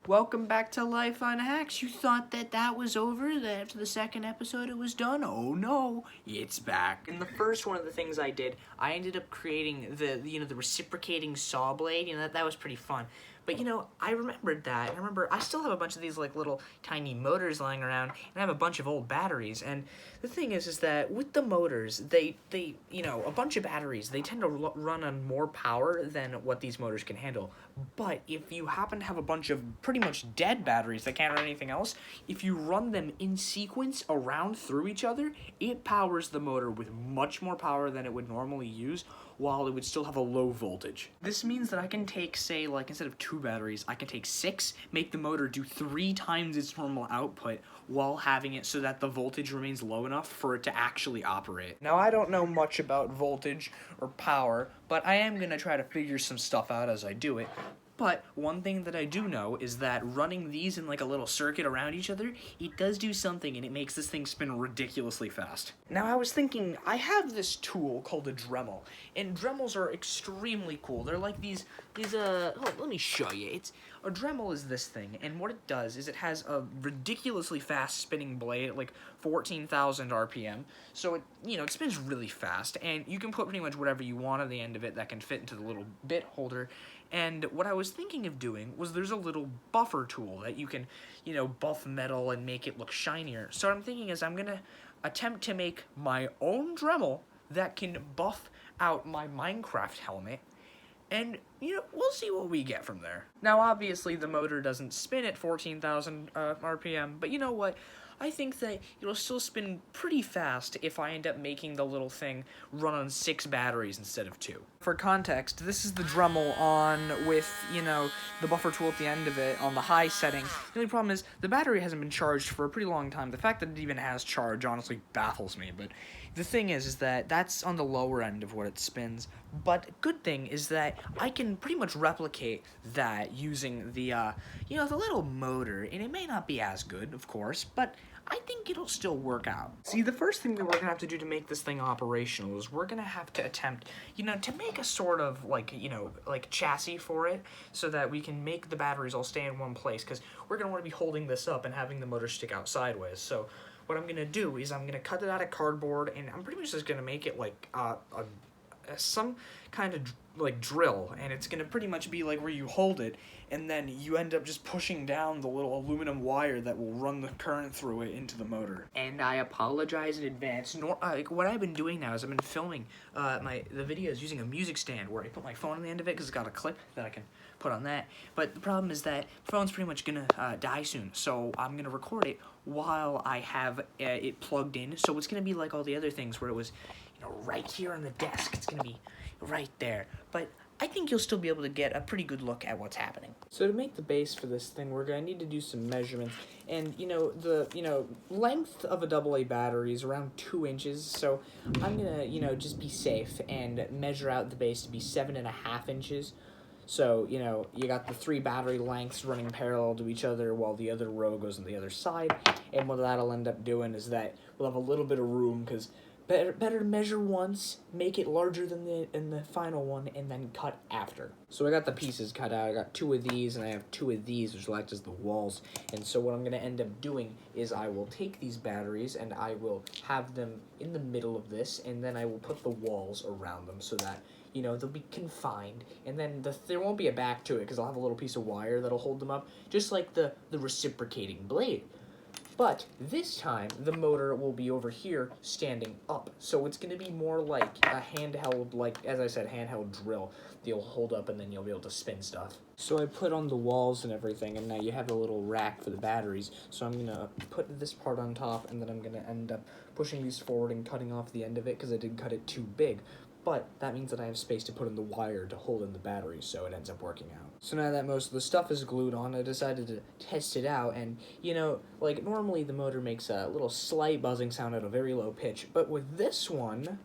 Welcome back to Life on Hacks. You thought that was over, that after the second episode it was done? Oh no, it's back. In the first one of the things I did, I ended up creating the reciprocating saw blade. That was pretty fun. But I remembered that. I still have a bunch of these like little tiny motors lying around, and I have a bunch of old batteries. And the thing is that with the motors, they a bunch of batteries, they tend to run on more power than what these motors can handle. But if you happen to have a bunch of pretty much dead batteries that can't run anything else, if you run them in sequence around through each other, it powers the motor with much more power than it would normally use, while it would still have a low voltage. This means that I can take, say, like instead of 2 batteries, I can take 6, make the motor do 3 times its normal output while having it so that the voltage remains low enough for it to actually operate. Now, I don't know much about voltage or power, but I am going to try to figure some stuff out as I do it. But one thing that I do know is that running these in like a little circuit around each other, it does do something, and it makes this thing spin ridiculously fast. Now I was thinking, I have this tool called a Dremel, and Dremels are extremely cool. They're like these let me show you. A Dremel is this thing, and what it does is it has a ridiculously fast spinning blade at like 14,000 RPM, so it spins really fast, and you can put pretty much whatever you want on the end of it that can fit into the little bit holder. And what I was thinking of doing was there's a little buffer tool that you can, buff metal and make it look shinier. So what I'm thinking is I'm going to attempt to make my own Dremel that can buff out my Minecraft helmet. And, we'll see what we get from there. Now, obviously, the motor doesn't spin at 14,000 RPM, but you know what? I think that it'll still spin pretty fast if I end up making the little thing run on 6 batteries instead of 2. For context, this is the Dremel on with, the buffer tool at the end of it on the high setting. The only problem is the battery hasn't been charged for a pretty long time. The fact that it even has charge honestly baffles me, but the thing is that that's on the lower end of what it spins. But good thing is that I can pretty much replicate that using the, the little motor, and it may not be as good, of course, but I think it'll still work out. See, the first thing that we're gonna have to do to make this thing operational is we're gonna have to attempt, to make a sort of like chassis for it so that we can make the batteries all stay in one place, because we're gonna want to be holding this up and having the motor stick out sideways. So what I'm gonna do is I'm gonna cut it out of cardboard, and I'm pretty much just gonna make it like some kind of like drill, and it's gonna pretty much be like where you hold it and then you end up just pushing down the little aluminum wire that will run the current through it into the motor. And I apologize in advance. What I've been doing now is I've been filming the videos using a music stand where I put my phone on the end of it because it's got a clip that I can put on that. But the problem is that the phone's pretty much gonna die soon, so I'm gonna record it while I have it plugged in. So it's gonna be like all the other things where it was right here on the desk. It's gonna be right there. But I think you'll still be able to get a pretty good look at what's happening. So to make the base for this thing, we're gonna need to do some measurements. And the length of a AA battery is around 2 inches. So I'm gonna just be safe and measure out the base to be 7.5 inches. So, you got the 3 battery lengths running parallel to each other while the other row goes on the other side. And what that'll end up doing is that we'll have a little bit of room, because better to measure once, make it larger than the final one, and then cut after. So I got the pieces cut out. I got 2 of these, and I have 2 of these, which will act as the walls. And so what I'm going to end up doing is I will take these batteries, and I will have them in the middle of this, and then I will put the walls around them so that they'll be confined, and then there won't be a back to it because I'll have a little piece of wire that'll hold them up, just like the reciprocating blade. But this time, the motor will be over here standing up, so it's going to be more like a handheld, as I said, handheld drill that you'll hold up, and then you'll be able to spin stuff. So I put on the walls and everything, and now you have a little rack for the batteries. So I'm going to put this part on top, and then I'm going to end up pushing these forward and cutting off the end of it because I did cut it too big. But that means that I have space to put in the wire to hold in the batteries, so it ends up working out. So now that most of the stuff is glued on, I decided to test it out, and, normally the motor makes a little slight buzzing sound at a very low pitch, but with this one,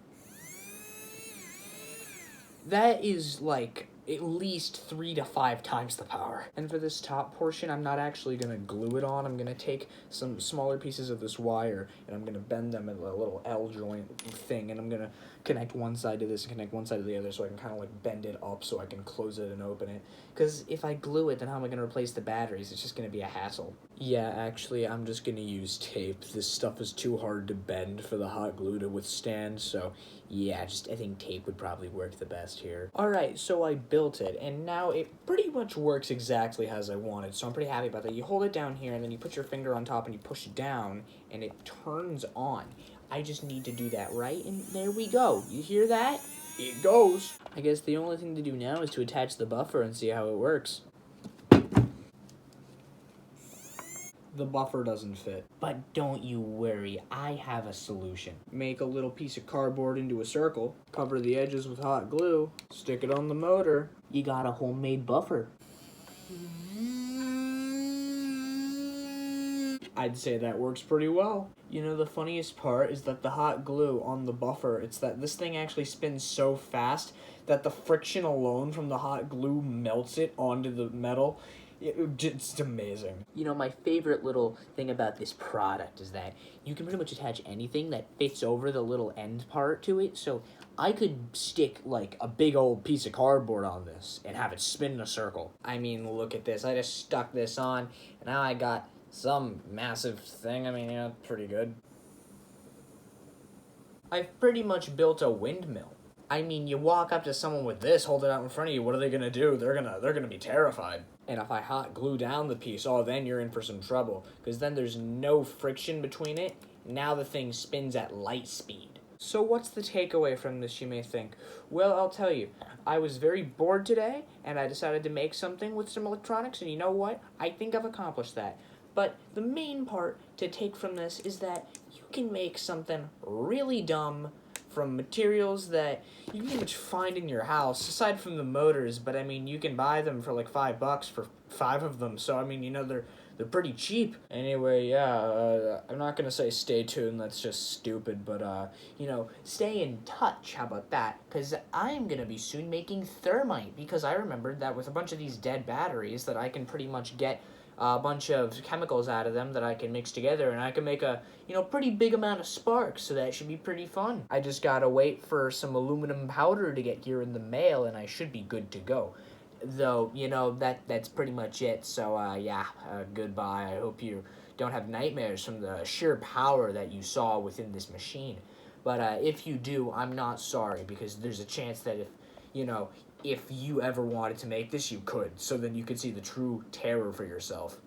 that is, at least 3 to 5 times the power. And for this top portion, I'm not actually going to glue it on. I'm going to take some smaller pieces of this wire, and I'm going to bend them in a little L joint thing, and I'm going to connect one side to this and connect one side to the other so I can kind of like bend it up so I can close it and open it. Because if I glue it, then how am I going to replace the batteries? It's just going to be a hassle. Yeah, actually, I'm just going to use tape. This stuff is too hard to bend for the hot glue to withstand, so yeah, I think tape would probably work the best here. Alright, so I built it, and now it pretty much works exactly as I wanted, so I'm pretty happy about that. You hold it down here, and then you put your finger on top and you push it down, and it turns on. I just need to do that right, and there we go. You hear that? It goes. I guess the only thing to do now is to attach the buffer and see how it works. The buffer doesn't fit. But don't you worry, I have a solution. Make a little piece of cardboard into a circle, cover the edges with hot glue, stick it on the motor. You got a homemade buffer. I'd say that works pretty well. You know, the funniest part is that the hot glue on the buffer, it's that this thing actually spins so fast that the friction alone from the hot glue melts it onto the metal. It's amazing. You know, my favorite little thing about this product is that you can pretty much attach anything that fits over the little end part to it. So I could stick like a big old piece of cardboard on this and have it spin in a circle. I mean, look at this. I just stuck this on and now I got some massive thing. I mean, yeah, pretty good. I've pretty much built a windmill. I mean, you walk up to someone with this, hold it out in front of you, what are they gonna do? They're gonna be terrified. And if I hot glue down the piece, oh, then you're in for some trouble, because then there's no friction between it. Now the thing spins at light speed. So what's the takeaway from this, you may think? Well, I'll tell you. I was very bored today, and I decided to make something with some electronics, and you know what? I think I've accomplished that. But the main part to take from this is that you can make something really dumb from materials that you can pretty much find in your house, aside from the motors, but I mean, you can buy them for like $5 for 5 of them, so I mean, you know, they're pretty cheap. Anyway, yeah, I'm not gonna say stay tuned, that's just stupid, but, you know, stay in touch, how about that? Because I'm gonna be soon making thermite, because I remembered that with a bunch of these dead batteries that I can pretty much get a bunch of chemicals out of them that I can mix together, and I can make a, you know, pretty big amount of sparks, so that should be pretty fun. I just gotta wait for some aluminum powder to get here in the mail, and I should be good to go. Though, you know, that's pretty much it, so, yeah, goodbye. I hope you don't have nightmares from the sheer power that you saw within this machine. But, if you do, I'm not sorry, because there's a chance that if you ever wanted to make this, you could. So then you could see the true terror for yourself.